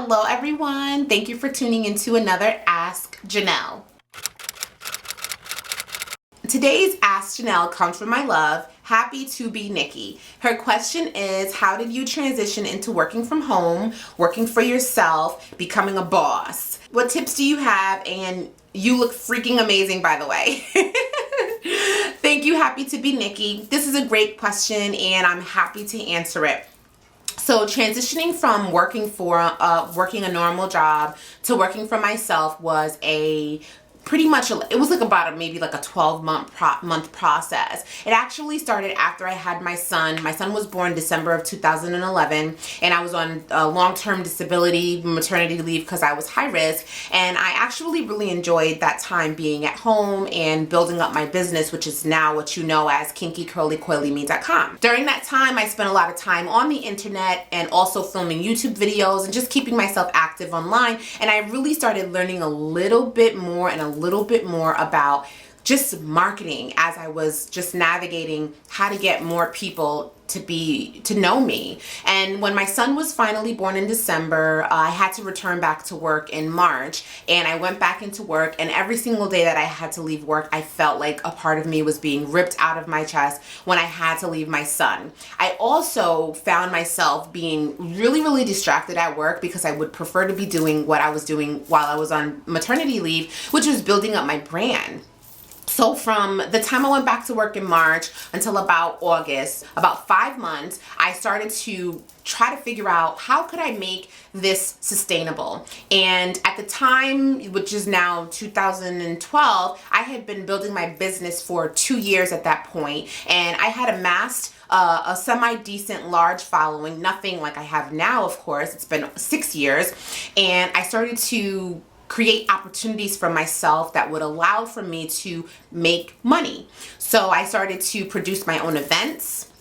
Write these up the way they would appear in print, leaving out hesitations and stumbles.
Hello everyone. Thank you for tuning into another Ask Jenell. Today's Ask Jenell comes from my love, Happy to be Nikki. Her question is, how did you transition into working from home, working for yourself, becoming a boss? What tips do you have? And you look freaking amazing, by the way. Thank you, Happy to be Nikki. This is a great question and I'm happy to answer it. So transitioning from working a normal job to working for myself was it was like about maybe like a 12-month process. It actually started after I had my son. My son was born December of 2011, and I was on long-term disability maternity leave because I was high risk, and I actually really enjoyed that time being at home and building up my business, which is now what you know as kinkycurlycoilyme.com. During that time, I spent a lot of time on the internet and also filming YouTube videos and just keeping myself active online, and I really started learning a little bit more about just marketing as I was just navigating how to get more people to know me. And when my son was finally born in December, I had to return back to work in March, and I went back into work, and every single day that I had to leave work, I felt like a part of me was being ripped out of my chest when I had to leave my son. I also found myself being really distracted at work because I would prefer to be doing what I was doing while I was on maternity leave, which was building up my brand. So from the time I went back to work in March until about August, about 5 months, I started to try to figure out how could I make this sustainable. And at the time, which is now 2012, I had been building my business for 2 years at that point, and I had amassed a semi-decent large following, nothing like I have now, of course. It's been 6 years, and I started to create opportunities for myself that would allow for me to make money. So I started to produce my own events.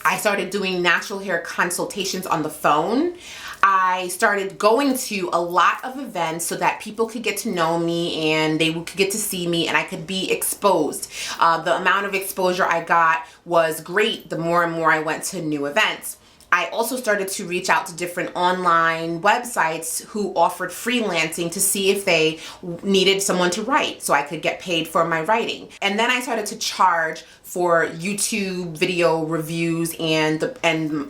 I started doing natural hair consultations on the phone. I started going to a lot of events so that people could get to know me and they could get to see me and I could be exposed. The amount of exposure I got was great the more and more I went to new events. I also started to reach out to different online websites who offered freelancing to see if they needed someone to write so I could get paid for my writing. And then I started to charge for YouTube video reviews and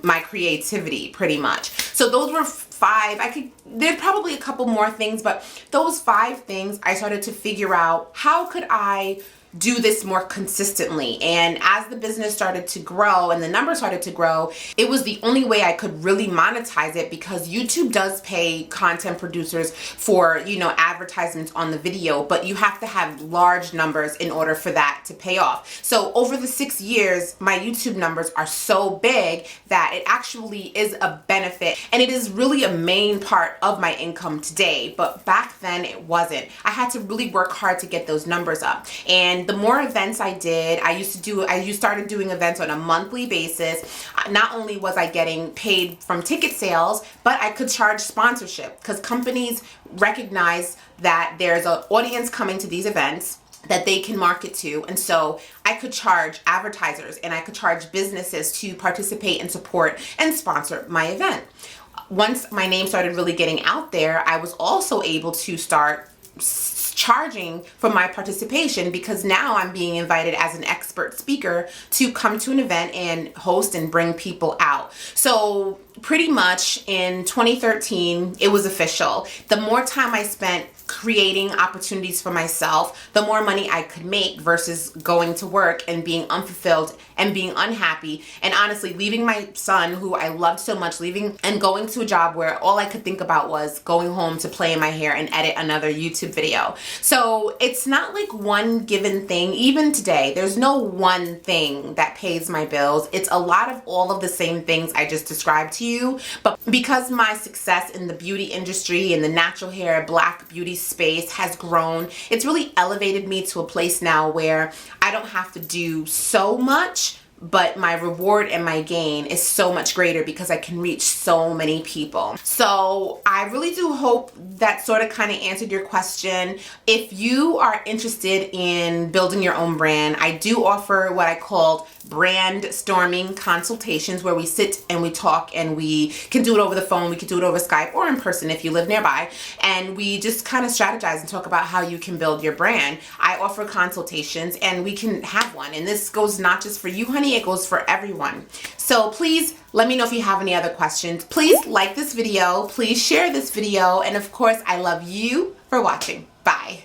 my creativity, pretty much. So those were 5. There's probably a couple more things, but those 5 things I started to figure out, how could I do this more consistently? And as the business started to grow and the numbers started to grow, it was the only way I could really monetize it, because YouTube does pay content producers for, advertisements on the video, but you have to have large numbers in order for that to pay off. So over the 6 years, my YouTube numbers are so big that it actually is a benefit, and it is really a main part of my income today. But back then it wasn't. I had to really work hard to get those numbers up. And the more events I did, I started doing events on a monthly basis. Not only was I getting paid from ticket sales, but I could charge sponsorship, because companies recognize that there's an audience coming to these events that they can market to. And so I could charge advertisers and I could charge businesses to participate and support and sponsor my event. Once my name started really getting out there, I was also able to start charging for my participation, because now I'm being invited as an expert speaker to come to an event and host and bring people out. So pretty much in 2013, it was official. The more time I spent creating opportunities for myself, the more money I could make versus going to work and being unfulfilled and being unhappy, and honestly leaving my son, who I loved so much, leaving and going to a job where all I could think about was going home to play in my hair and edit another YouTube video. So it's not like one given thing. Even today, there's no one thing that pays my bills. It's a lot of all of the same things I just described to you. But because my success in the beauty industry and the natural hair, black beauty space has grown, it's really elevated me to a place now where I don't have to do so much, but my reward and my gain is so much greater because I can reach so many people. So I really do hope that sort of kind of answered your question. If you are interested in building your own brand, I do offer what I call brainstorming consultations where we sit and we talk, and we can do it over the phone, we can do it over Skype or in person if you live nearby, and we just kind of strategize and talk about how you can build your brand. I offer consultations and we can have one, and this goes not just for you, honey, it goes for everyone. So please let me know if you have any other questions. Please like this video, please share this video, and of course I love you for watching. Bye.